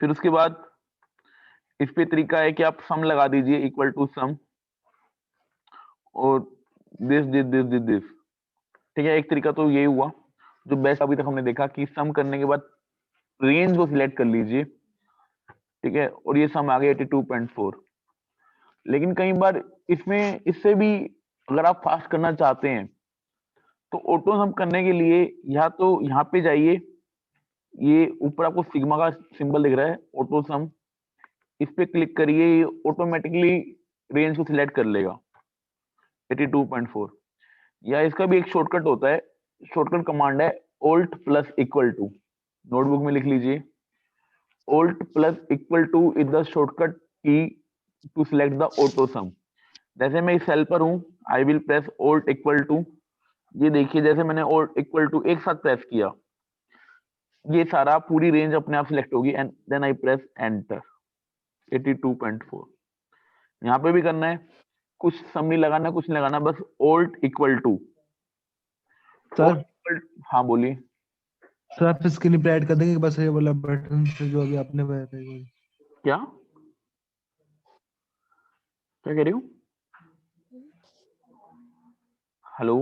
फिर उसके बाद इस पे तरीका है कि आप सम लगा दीजिए, इक्वल टू सम और दिस। ठीक है, एक तरीका तो ये हुआ जो बेस्ट अभी तक हमने देखा कि सम करने के बाद रेंज को सिलेक्ट कर लीजिए, ठीक है, और ये सम आ गया 82.4। लेकिन कई बार इसमें इससे भी अगर आप फास्ट करना चाहते हैं तो ऑटो सम करने के लिए या तो यहाँ पे जाइए, ये ऊपर आपको सिग्मा का सिंबल दिख रहा है, ऑटो सम, इस पे क्लिक करिए, ये ऑटोमेटिकली रेंज को सिलेक्ट कर लेगा 82.4। या इसका भी एक शॉर्टकट होता है, शॉर्टकट कमांड है alt plus equal to, notebook में लिख लीजिए, alt plus equal to is the shortcut key to select the auto sum. जैसे मैं इस सेल पर हूं, I will press alt equal to, ये देखिए जैसे मैंने ऑल्ट इक्वल टू एक साथ प्रेस किया, ये सारा पूरी रेंज अपने आप सिलेक्ट होगी and then I press enter 82.4। यहाँ पे भी करना है, कुछ सम नहीं लगाना, कुछ नहीं लगाना, बस ऑल्ट इक्वल टू। सर हाँ बोलिए। सर आप स्क्रीन पे ऐड कर देंगे बस ये वाला बटन से जो अभी आपने बताया। क्या क्या कह रही हूँ? हेलो,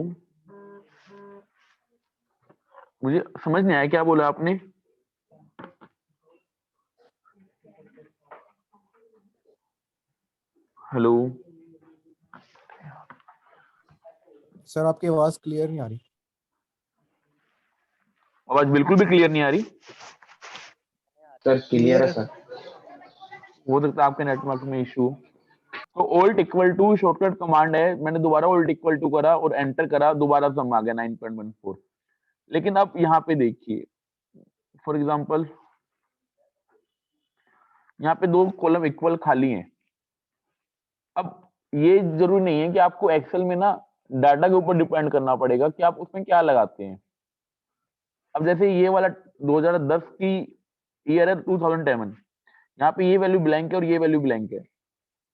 मुझे समझ नहीं आया क्या बोला आपने। हेलो सर आपकी आवाज क्लियर नहीं आ रही। आवाज बिल्कुल भी क्लियर नहीं आ रही। सर क्लियर है सर। हो सकता है आपके नेटवर्क में इशू। तो alt equal to shortcut command है, मैंने दोबारा ऑल्ट इक्वल टू करा और एंटर करा, दोबारा सम आ गया 9.14। लेकिन अब यहाँ पे देखिए, फॉर एग्जांपल यहाँ पे दो कॉलम इक्वल खाली हैं। अब ये जरूरी नहीं है कि आपको एक्सेल में ना डाटा के ऊपर डिपेंड करना पड़ेगा कि आप उसमें क्या लगाते हैं। अब जैसे ये वाला 2010 की ईयर है, 2007, यहाँ पे ये वैल्यू ब्लैंक है और ये वैल्यू ब्लैंक है।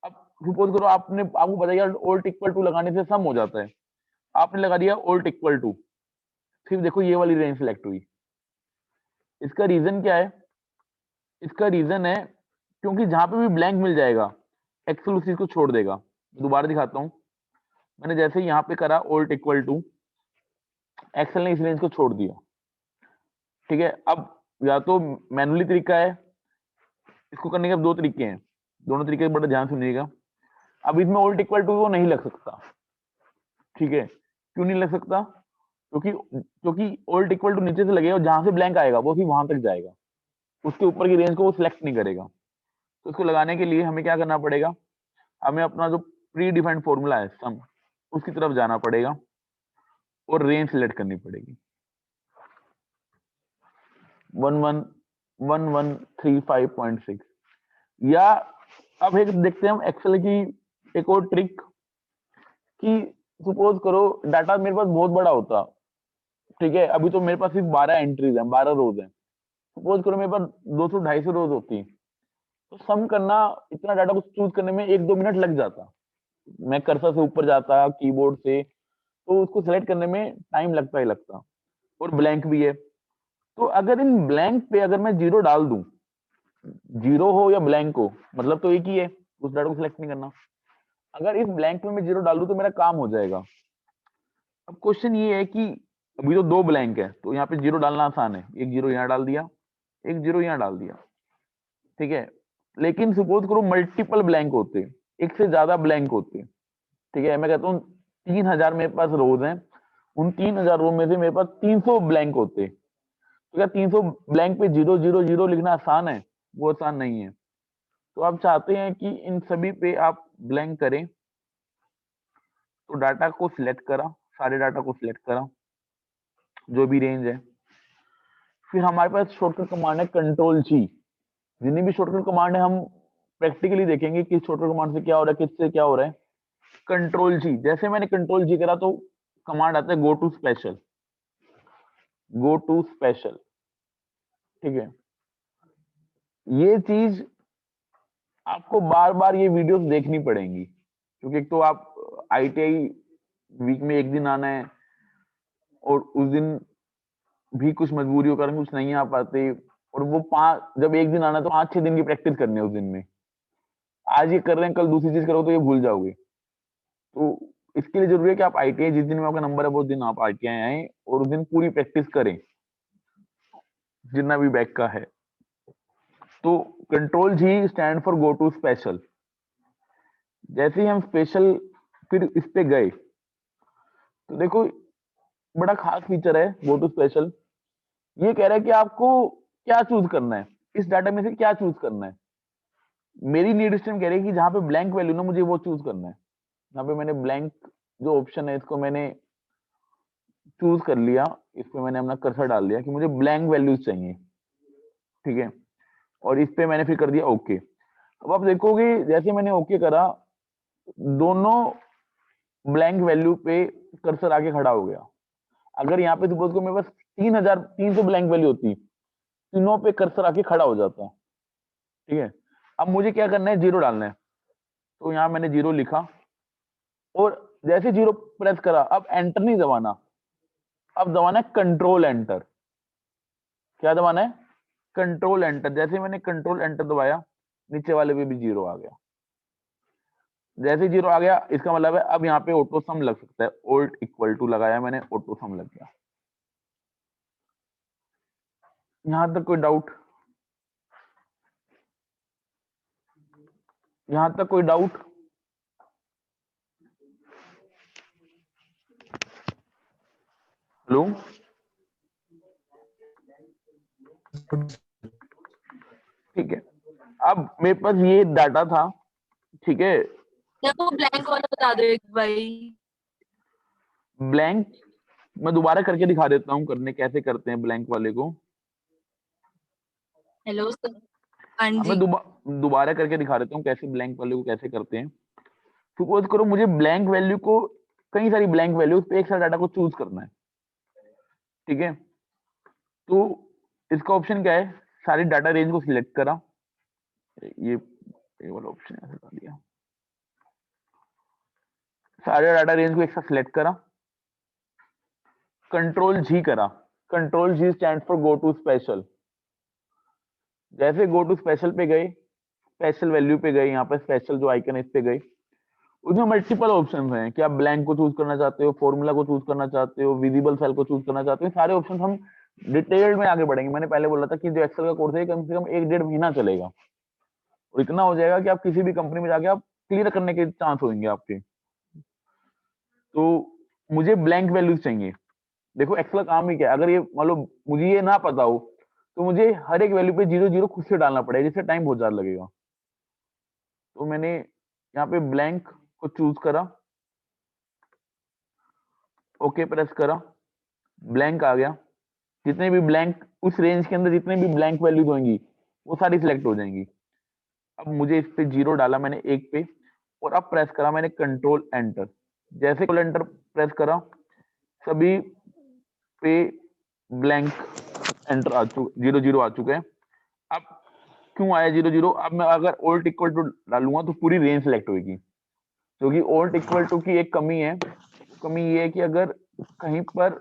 अब सपोज करो आपको पता है ऑल्ट इक्वल टू लगाने से सम हो जाता है, आपने लगा दिया ऑल्ट इक्वल टू, फिर देखो ये वाली रेंज सिलेक्ट हुई। इसका रीजन क्या है? इसका रीजन है क्योंकि जहां पे भी ब्लैंक मिल जाएगा एक्सेल उस चीज को छोड़ देगा। दोबारा दिखाता हूं, मैंने जैसे यहाँ पे करा ऑल्ट इक्वल टू, एक्सेल ने इस रेंज को छोड़ दिया, ठीक है। अब या तो मैनुअली तरीका है, इसको करने के अब दो तरीके हैं, दोनों तरीके बड़ा ध्यान सुनिएगा। अब इसमें ऑल्ट इक्वल टू वो नहीं लग सकता, ठीक है। क्यों नहीं लग सकता? क्योंकि ऑल्ट इक्वल टू नीचे से लगेगा और जहां से ब्लैंक आएगा वो भी वहां तक जाएगा, उसके ऊपर की रेंज को वो सिलेक्ट नहीं करेगा। तो इसको लगाने के लिए हमें क्या करना पड़ेगा, हमें अपना जो प्री डिफाइंड फॉर्मूला है सम, उसकी तरफ जाना पड़ेगा और रेंज सिलेक्ट करनी पड़ेगी 1135.6। या अब एक देखते हैं हम एक्सेल की एक और ट्रिक कि सपोज करो डाटा मेरे पास बहुत बड़ा होता, ठीक है, अभी तो मेरे पास सिर्फ 12 एंट्रीज हैं, 12 रोज हैं। सपोज करो मेरे पास 200-250 रोज होती, तो सम करना, इतना डाटा को चूज करने में 1-2 मिनट लग जाता। मैं कर्सर से ऊपर जाता कीबोर्ड से, तो उसको सेलेक्ट करने में टाइम लगता ही लगता, और ब्लैंक भी है। तो अगर इन ब्लैंक पे अगर मैं जीरो डाल दूं, जीरो हो या ब्लैंक हो मतलब तो एक ही है, उस डाटा को सिलेक्ट नहीं करना। अगर इस ब्लैंक में मैं जीरो डाल दूं तो मेरा काम हो जाएगा। अब क्वेश्चन ये है कि अभी तो दो ब्लैंक है तो यहाँ पे जीरो डालना आसान है, एक जीरो यहाँ डाल दिया, एक जीरो यहाँ डाल दिया, ठीक है। लेकिन सपोज करो मल्टीपल ब्लैंक होते, एक से ज्यादा ब्लैंक होते, ठीक है, मैं कहता हूँ 3000 मेरे पास रोज हैं, उन 3000 रो में से मेरे पास 300 ब्लैंक होते, तो क्या 300 ब्लैंक पे 0 0 0 लिखना आसान है? वो आसान नहीं है। तो आप चाहते हैं कि इन सभी पे आप ब्लैंक करें, तो डाटा को सिलेक्ट करा, सारे डाटा को सिलेक्ट करा जो भी रेंज है। फिर हमारे पास शॉर्टकट कमांड है कंट्रोल जी। जितनी भी शॉर्टकट कमांड है हम प्रैक्टिकली देखेंगे कि शॉर्टकट कमांड से क्या हो रहा है, किससे क्या हो रहा है। कंट्रोल जी, जैसे मैंने कंट्रोल जी करा तो कमांड आता है go to special, go to special, ठीक है। ये चीज आपको बार बार ये वीडियोस देखनी पड़ेंगी, क्योंकि एक तो आप आईटीआई वीक में एक दिन आना है और उस दिन भी कुछ मजबूरी कारण कुछ नहीं आ पाते, और वो जब एक दिन आना तो 5-6 दिन की प्रैक्टिस करनी है उस दिन में। आज ये कर रहे हैं, कल दूसरी चीज करोगे तो ये भूल जाओगे। तो इसके लिए जरूरी है कि आप आईटीआई, जिस दिन में आपका नंबर है वो दिन आप आईटीआई आए और उस दिन पूरी प्रैक्टिस करें जितना भी बैक का है। तो control G stand for go to special. जैसे ही हम स्पेशल फिर इस पे गए तो देखो बड़ा खास फीचर है गो टू स्पेशल। ये कह रहा है कि आपको क्या चूज करना है, इस डाटा में से क्या चूज करना है। मेरी नीड सिस्टम कह रही है कि जहां पे ब्लैंक वैल्यू ना मुझे वो चूज करना है। यहाँ पे मैंने ब्लैंक जो ऑप्शन है इसको मैंने चूज कर लिया, इस पे मैंने अपना कर्सर डाल दिया कि मुझे ब्लैंक वैल्यूज चाहिए, ठीक है। और इस पे मैंने फिर कर दिया ओके। अब आप देखोगे जैसे मैंने ओके करा, दोनों ब्लैंक वैल्यू पे कर्सर आके खड़ा हो गया। अगर यहाँ पे सपोज को मेरे पास 3300 ब्लैंक वैल्यू होती, तीनों पे कर्सर आके खड़ा हो जाता, ठीक है। अब मुझे क्या करना है, जीरो डालना है। तो यहाँ मैंने जीरो लिखा और जैसे जीरो प्रेस करा, अब एंटर नहीं दबाना, अब दबाना है कंट्रोल एंटर। क्या दबाना है, कंट्रोल एंटर। जैसे मैंने कंट्रोल एंटर दबाया, नीचे वाले पे भी जीरो आ गया। जैसे जीरो आ गया इसका मतलब है अब यहाँ पे ऑटो सम लग सकता है। ओल्ट इक्वल टू लगाया मैंने, ऑटो सम लग गया। यहां तक कोई डाउट, यहां तक कोई डाउट? हेलो, ठीक है। अब मेरे पास ये डाटा था, ठीक है। देखो ब्लैंक वाला बता दो एक भाई। ब्लैंक मैं दोबारा करके दिखा देता हूँ, करने कैसे करते हैं ब्लैंक वाले को। Hello sir. हाँ अब जी। मैं दोबारा करके दिखा देता हूँ कैसे ब्लैंक वाले को कैसे करते हैं। सपोज करो मुझे ब्लैंक वैल्यू को, कई सारी ब्लैंक वैल्यू पे एक साथ डाटा को चूज करना है, ठीक है। तो इसका ऑप्शन क्या है, सारी डाटा रेंज को सिलेक्ट करा, ये वाला ऑप्शन ऐसे कर दिया, सारे डाटा रेंज को एक साथ सिलेक्ट करा, कंट्रोल जी करा। Control G stand for go to special. जैसे गो टू स्पेशल पे गए, स्पेशल वैल्यू पे गए, यहाँ पे स्पेशल जो आइकन है इस पे गए, उसमें मल्टीपल ऑप्शंस हैं कि आप ब्लैंक को चूज करना चाहते हो, फॉर्मूला को चूज करना चाहते हो, विजिबल सेल को चूज करना चाहते हो। सारे ऑप्शन हम डिटेल्ड में आगे बढ़ेंगे। मैंने पहले बोला था कि जो एक्सेल का कोर्स है कम से कम 1-1.5 महीना चलेगा और इतना हो जाएगा कि आप किसी भी कंपनी में जाके आप क्लियर करने के चांस होंगे आपके। तो मुझे ब्लैंक वैल्यूज चाहिए। देखो एक्सेल का काम ही क्या है, अगर ये मान लो मुझे ये ना पता हो तो मुझे हर एक वैल्यू पे 0-0 खुद से डालना पड़ेगा, जिससे टाइम बहुत ज्यादा लगेगा। तो मैंने यहाँ पे ब्लैंक को चूज करा, ओके प्रेस करा, ब्लैंक आ गया। जितने भी ब्लैंक उस रेंज के अंदर जितने भी ब्लैंक वैल्यूज होंगी वो सारी सिलेक्ट हो जाएंगी। अब मुझे इस पे जीरो डाला मैंने एक पे, और अब प्रेस करा मैंने कंट्रोल एंटर। जैसे कंट्रोल एंटर प्रेस करा, सभी पे ब्लैंक एंटर आ चुके, 0-0 आ चुके हैं। अब क्यों आया 0-0? अब मैं अगर ओल्ट इक्वल टू डालूंगा तो पूरी रेंज सेलेक्ट होगी, क्योंकि ओल्ट इक्वल टू की एक कमी है। कमी ये है कि अगर कहीं पर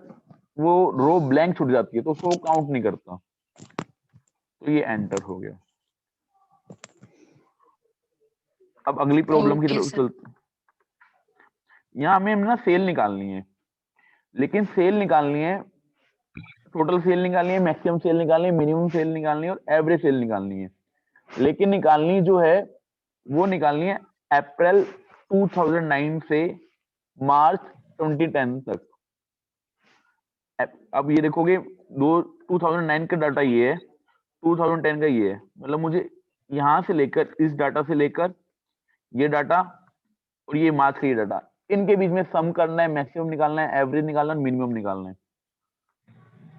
वो रो ब्लैंक छूट जाती है तो उसको काउंट नहीं करता। तो ये एंटर हो गया। अब अगली प्रॉब्लम की ओके तरफ सर। चलते। यहाँ हमें ना सेल निकालनी है, लेकिन सेल निकालनी है, टोटल सेल निकालनी है, मैक्सिमम सेल निकालनी है, मिनिमम सेल निकालनी है और एवरेज सेल निकालनी है। लेकिन निकालनी जो है वो निकालनी है अप्रैल 2009 से मार्च 2010 तक। अब ये देखोगे, 2009 का डाटा ये है, 2010 का ये है। मतलब मुझे यहां से लेकर, इस डाटा से लेकर ये डाटा और ये मार्च का ये डाटा, इनके बीच में सम करना है, मैक्सिमम निकालना है, एवरेज निकालना है, मिनिमम निकालना है।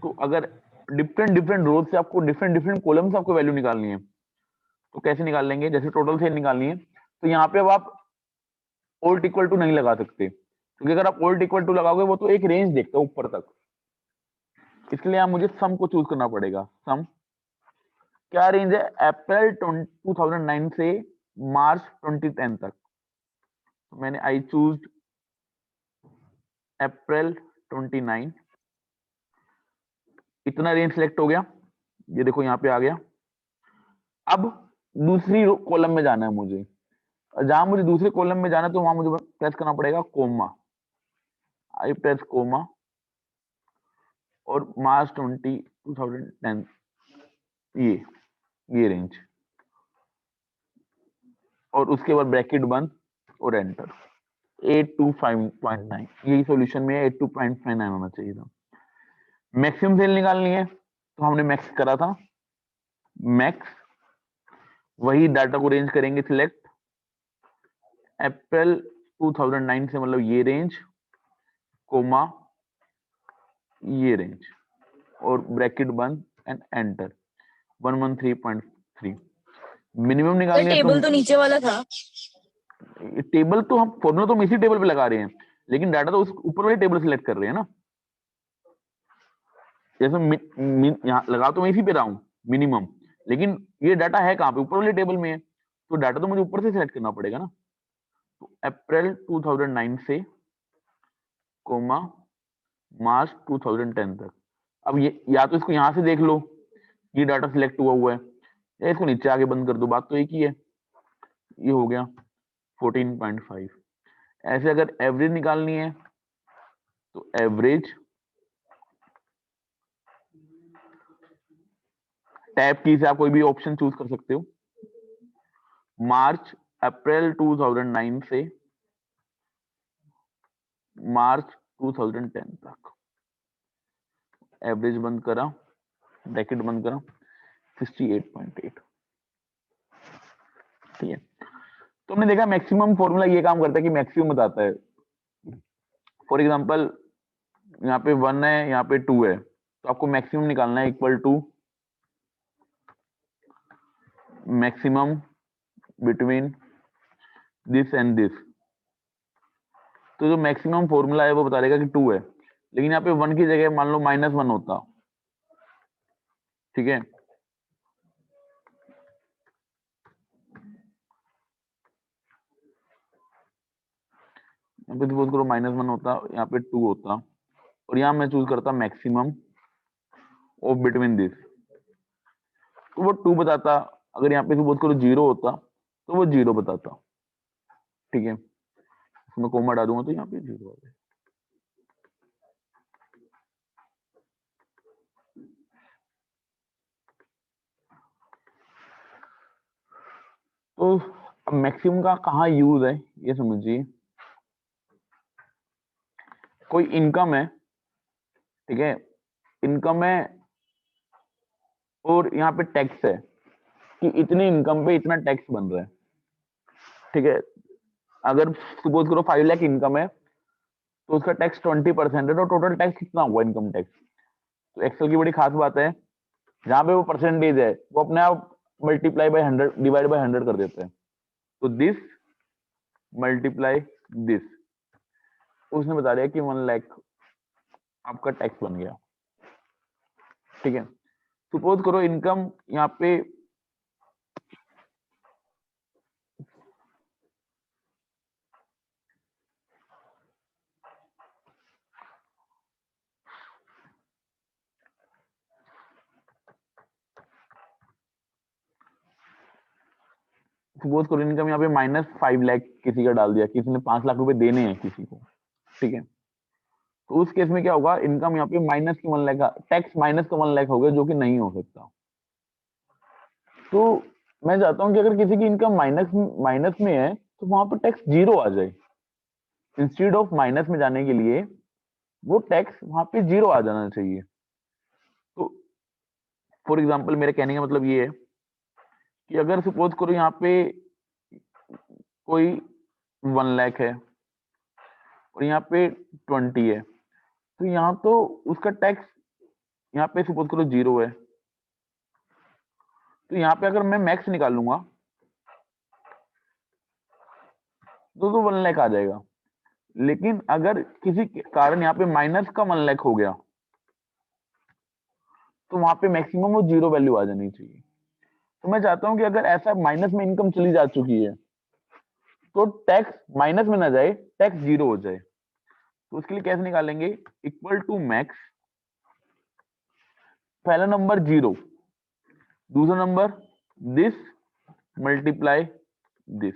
तो अगर डिफरेंट डिफरेंट रोज से आपको डिफरेंट डिफरेंट कॉलम से आपको वैल्यू निकालनी है तो कैसे निकाल लेंगे? जैसे टोटल सेल निकालनी है तो यहाँ पे अब आप ओल्ट इक्वल टू नहीं लगा सकते, क्योंकि अगर आप ओल्ट इक्वल टू लगाओगे वो तो एक रेंज देखता है ऊपर तक। इसलिए यहाँ मुझे सम को चूज करना पड़ेगा। सम क्या रेंज है? अप्रैल 2009 से मार्च 2010 तक। तो मैंने आई चूज अप्रैल 29, इतना रेंज सिलेक्ट हो गया। ये देखो यहाँ पे आ गया। अब दूसरी कॉलम में जाना है मुझे, जहां मुझे दूसरे कॉलम में जाना है तो वहां मुझे प्रेस करना पड़ेगा कोमा। आई प्रेस कोमा और मार्च 2010 ये रेंज, और उसके बाद ब्रैकेट बंद और एंटर। 825.9 यही सॉल्यूशन में 82.59 होना चाहिए था। मैक्सिमम सेल निकालनी है तो हमने मैक्स करा था, मैक्स वही डाटा को रेंज करेंगे सिलेक्ट, अप्रैल 2009 से मतलब ये रेंज, कोमा ये रेंज और ब्रैकेट बंद एंड एंटर। 113.3 मिनिमम सर निकालनी है टेबल तो नीचे वाला था। टेबल तो हम फॉर्मूला तो हम इसी टेबल पे लगा रहे हैं, लेकिन डाटा तो उस ऊपर वाली टेबल सिलेक्ट कर रहे हैं ना। जैसे यहाँ लगा तो मैं इसी पे रहा हूँ मिनिमम, लेकिन ये डाटा है कहाँ पे, ऊपर वाली टेबल में है, तो डाटा तो मुझे ऊपर से सिलेक्ट करना पड़ेगा ना। तो अप्रैल 2009 से कोमा मार्च 2010 तक। अब ये या तो इसको यहां से देख लो ये डाटा सिलेक्ट हुआ है, या इसको नीचे आगे बंद कर दो, बात तो एक ही है। ये हो गया 14.5। ऐसे अगर एवरेज निकालनी है तो एवरेज टैब की से आप कोई भी ऑप्शन चूज कर सकते हो। मार्च अप्रैल 2009 से मार्च 2010 तक, एवरेज बंद करा, ब्रैकेट बंद करा, 68.8। ठीक है, तो हमने देखा मैक्सिमम फॉर्मूला ये काम करता है कि मैक्सिमम बताता है। फॉर एग्जांपल यहाँ पे 1 है, यहाँ पे 2 है, तो आपको मैक्सिमम निकालना है equal to maximum between this and this. तो जो मैक्सिमम फॉर्मूला है वो बता देगा कि 2 है, लेकिन यहाँ पे 1 की जगह मान लो -1 होता। ठीक है, यहाँ पे सपोज करो -1 होता, यहाँ पे 2 होता, और यहाँ मैं चूज करता मैक्सिमम ऑफ बिटवीन दिस, तो वो 2 बताता। अगर यहाँ पे सपोज करो 0 होता तो वो 0 बताता। ठीक है, मैं कोमा डाल दूंगा तो यहाँ पे 0 आ जाए। तो अब मैक्सिमम का कहाँ यूज है ये समझिए। कोई इनकम है, ठीक है, इनकम है और यहाँ पे टैक्स है कि इतनी इनकम पे इतना टैक्स बन रहा है। ठीक है, अगर सपोज करो 5 लाख इनकम है तो उसका टैक्स 20% है, तो टोटल टैक्स कितना हुआ इनकम टैक्स। तो एक्सेल की बड़ी खास बात है, जहां पे वो परसेंटेज है वो अपने आप मल्टीप्लाई बाय 100 डिवाइड बाय 100 कर देते हैं। तो दिस मल्टीप्लाई दिस, उसने बता दिया कि 1 लाख आपका टैक्स बन गया। ठीक है, सपोज करो इनकम यहाँ पे सपोज करो इनकम यहाँ पे -5 लाख किसी का डाल दिया, किसी ने 5 लाख रुपए देने हैं किसी को। ठीक है, तो उस केस में क्या होगा, इनकम यहाँ पे माइनस की 1 लाख का टैक्स माइनस का 1 लाख हो गया, जो कि नहीं हो सकता। तो मैं चाहता हूं कि अगर किसी की इनकम माइनस में है तो वहां पर टैक्स 0 आ जाए। इंस्टेड ऑफ माइनस में जाने के लिए वो टैक्स वहां पे 0 आ जाना चाहिए। तो फॉर एग्जाम्पल मेरे कहने का मतलब ये है कि अगर सपोज करो यहाँ पे कोई 1 लाख है और यहाँ पे 20 है, तो यहाँ तो उसका टैक्स यहाँ पे सपोज करो 0 है, तो यहाँ पे अगर मैं मैक्स निकालूंगा तो 1 लाख आ जाएगा। लेकिन अगर किसी कारण यहाँ पे माइनस का 1 लाख हो गया तो वहां पे मैक्सिमम वो 0 वैल्यू आ जानी चाहिए। तो मैं चाहता हूं कि अगर ऐसा माइनस में इनकम चली जा चुकी है तो टैक्स माइनस में ना जाए, टैक्स 0 हो जाए। तो उसके लिए कैसे निकालेंगे, इक्वल टू मैक्स, पहला नंबर 0, दूसरा नंबर दिस मल्टीप्लाई दिस।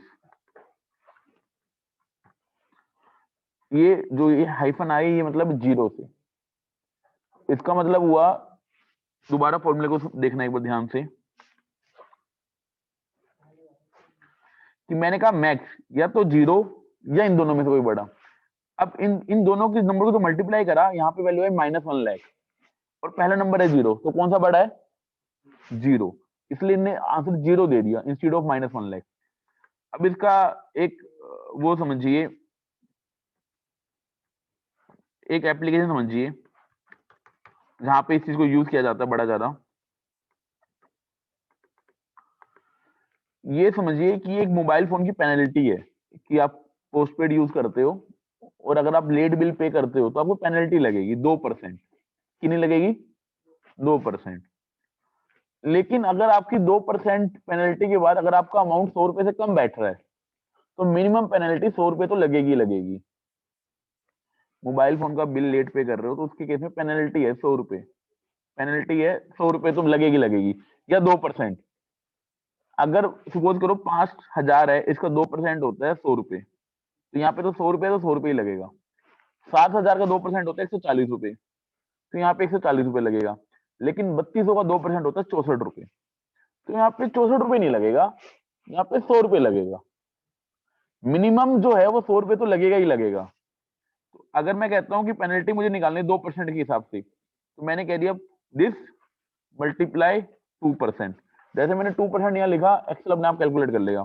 ये जो ये हाइफन आए ये मतलब जीरो से, इसका मतलब हुआ, दोबारा फॉर्मूले को देखना एक बार ध्यान से, कि मैंने कहा मैक्स या तो जीरो या इन दोनों में से कोई बड़ा। अब इन दोनों के नंबर को तो मल्टीप्लाई करा, यहाँ पे वैल्यू है -1 लाख और पहला नंबर है जीरो, तो कौन सा बड़ा है? जीरो, इसलिए इन्हें आंसर जीरो दे दिया इंस्टेड ऑफ -1 लाख। अब इसका एक वो समझिए, एक एप्लीकेशन समझिए जहां पे इस चीज को यूज किया जाता है बड़ा ज्यादा। ये समझिए कि एक मोबाइल फोन की पेनल्टी है कि आप पोस्टपेड यूज करते हो और अगर आप लेट बिल पे करते हो तो आपको पेनल्टी लगेगी 2%। कितनी लगेगी? 2%। लेकिन अगर आपकी 2% पेनल्टी के बाद अगर आपका अमाउंट 100 रुपए से कम बैठ रहा है तो मिनिमम पेनल्टी 100 रुपए तो लगेगी लगेगी। मोबाइल फोन का बिल लेट पे कर रहे हो तो उसके केस में पेनल्टी है 100 रुपए, पेनल्टी है 100 रुपए तो लगेगी लगेगी, या 2%। अगर सपोज करो 5,000 है, इसका 2% होता है 100 रुपए, तो यहाँ पे तो 100 रुपए तो 100 रुपए ही लगेगा। 7,000 का 2% होता है 140 रुपए, तो यहाँ पे 140 रुपए लगेगा। लेकिन 3200 का 2% होता है 64 रुपए, तो यहाँ पे 64 रुपए नहीं लगेगा, यहाँ पे 100 रुपए लगेगा। मिनिमम जो है वो 100 रुपए तो लगेगा ही लगेगा। तो अगर मैं कहता हूँ कि पेनल्टी मुझे निकालनी 2% के हिसाब से, तो मैंने कह दिया दिस मल्टीप्लाई 2%। जैसे मैंने 2% यहाँ लिखा, एक्सेल अपने आप कैलकुलेट कर लेगा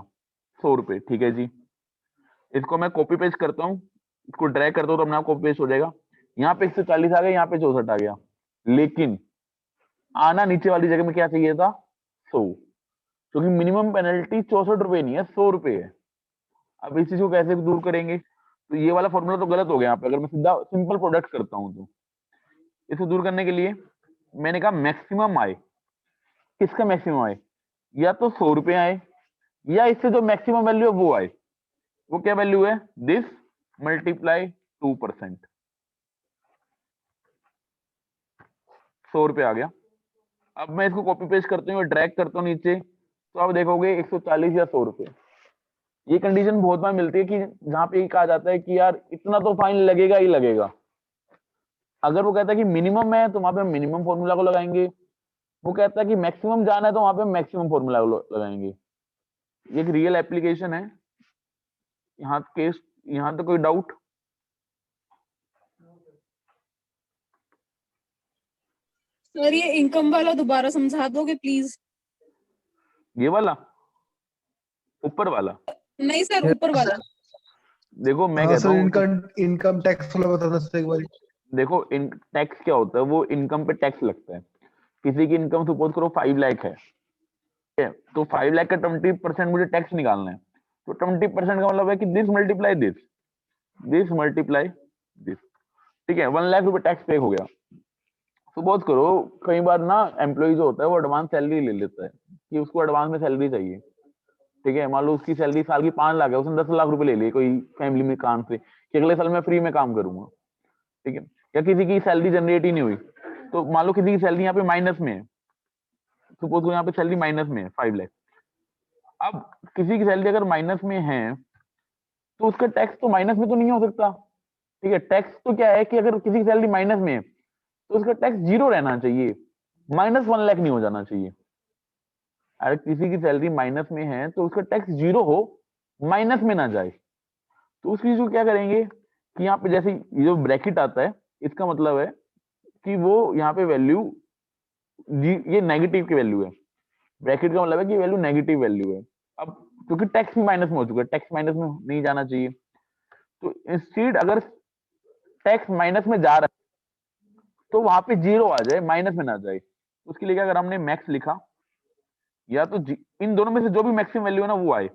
100 रुपए। ठीक है जी, इसको मैं कॉपी पेस्ट करता हूँ, इसको ड्रैग करता हूँ तो अपने आप कॉपी पेस्ट हो जाएगा। यहाँ पे 140 आ गया, यहाँ पे 64 आ गया, लेकिन आना नीचे वाली जगह में क्या चाहिए था? 100, क्योंकि मिनिमम पेनल्टी 64 रुपए नहीं है, 100 रुपए है। अब इस चीज को कैसे दूर करेंगे? तो ये वाला फॉर्मूला तो गलत हो गया यहाँ पे, अगर मैं सीधा सिंपल प्रोडक्ट करता हूँ तो इसको दूर करने के लिए मैंने कहा मैक्सिमम आए। किसका मैक्सिमम आए? या तो 100 रुपए आए या इससे जो मैक्सिमम वैल्यू है वो आए। वो क्या वैल्यू है? This multiply 2%। 100 रुपए आ गया। अब मैं इसको कॉपी पेस्ट करता हूँ, ड्रैग करता हूँ नीचे, तो आप देखोगे 140 या 100 रुपए। ये कंडीशन बहुत बार मिलती है कि जहां पे कहा जाता है कि यार इतना तो फाइन लगेगा ही लगेगा। अगर वो कहता है कि मिनिमम है तो वहां पे मिनिमम फॉर्मूला को लगाएंगे, वो कहता है कि मैक्सिमम जाना है तो वहां पे मैक्सिमम फॉर्मूला को लगाएंगे। ये एक रियल एप्लीकेशन है। यहाँ केस, यहाँ तो कोई डाउट? सर ये इनकम वाला दोबारा समझा दोगे प्लीज? ये वाला ऊपर वाला? नहीं सर, ऊपर वाला। देखो मैं हाँ कहता सर, हूँ, इनकम इनकम टैक्स वाला बताना सर एक बार। देखो इन टैक्स क्या होता है, वो इनकम पे टैक्स लगता है। किसी की इनकम सपोज करो 5 लाख है, ठीक है, तो 5 लाख का 20% मुझे टैक्स निकालना है, तो 20% का मतलब है कि this multiply this, this multiply this. ठीक है, 1 लाख रुपए टैक्स पे हो गया। सपोज करो कई बार ना एम्प्लॉय जो होता है वो एडवांस सैलरी ले लेता है कि उसको एडवांस में सैलरी चाहिए। ठीक है, मान लो उसकी सैलरी साल की 5 लाख है, उसने 10 लाख रुपए ले लिए कोई फैमिली में काम से कि अगले साल मैं फ्री में काम करूंगा। ठीक है, या किसी की सैलरी जनरेट ही नहीं हुई, तो मान लो किसी की सैलरी यहाँ पे माइनस में है, सपोज करो यहाँ पे सैलरी माइनस में है 5 लाख। अब किसी की सैलरी अगर माइनस में है तो उसका टैक्स तो माइनस में तो नहीं हो सकता। ठीक है, टैक्स तो क्या है कि अगर किसी की सैलरी माइनस में है तो उसका टैक्स जीरो रहना चाहिए, -1 लाख नहीं हो जाना चाहिए। अगर किसी की सैलरी माइनस में है तो उसका टैक्स जीरो हो, माइनस में ना जाए। तो उस चीज को क्या करेंगे कि यहाँ पे जैसे ये जो ब्रैकेट आता है, इसका मतलब है कि वो यहाँ पे वैल्यू, ये नेगेटिव की वैल्यू है। ब्रैकेट का मतलब है कि वैल्यू नेगेटिव वैल्यू है। अब क्योंकि टैक्स भी माइनस में हो चुका है, टैक्स माइनस में नहीं जाना चाहिए, तो इंस्टेड अगर टैक्स माइनस में जा रहा है तो वहां पे जीरो आ जाए, माइनस में ना जाए। उसके लिए क्या, अगर हमने मैक्स लिखा, या तो इन दोनों में से जो भी मैक्सिमम वैल्यू है ना वो आए,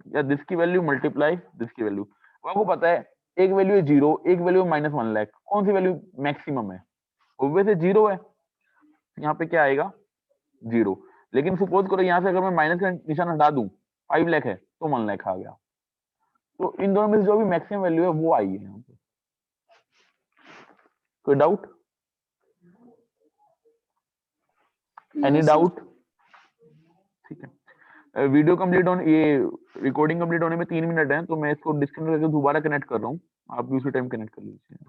या दिस की वैल्यू मल्टीप्लाई दिस की वैल्यू। आपको पता है एक वैल्यू है जीरो, एक वैल्यू है -1 लाख, कौन सी वैल्यू मैक्सिमम है? ऑब्वियसली जीरो है, यहाँ पे क्या आएगा? जीरो। लेकिन सपोज करो यहाँ से अगर मैं माइनस का निशान हटा दूं, 5 लाख है तो 1 लाख आ गया। तो इन दोनों में से जो भी मैक्सिमम वैल्यू है वो आई है यहाँ पे। कोई doubt? Any doubt? Video complete होने, ये रिकॉर्डिंग कंप्लीट होने में 3 मिनट है, तो मैं इसको डिस्कनेक्ट करके दोबारा कनेक्ट कर रहा हूँ, आप भी उसी टाइम कनेक्ट कर लीजिए।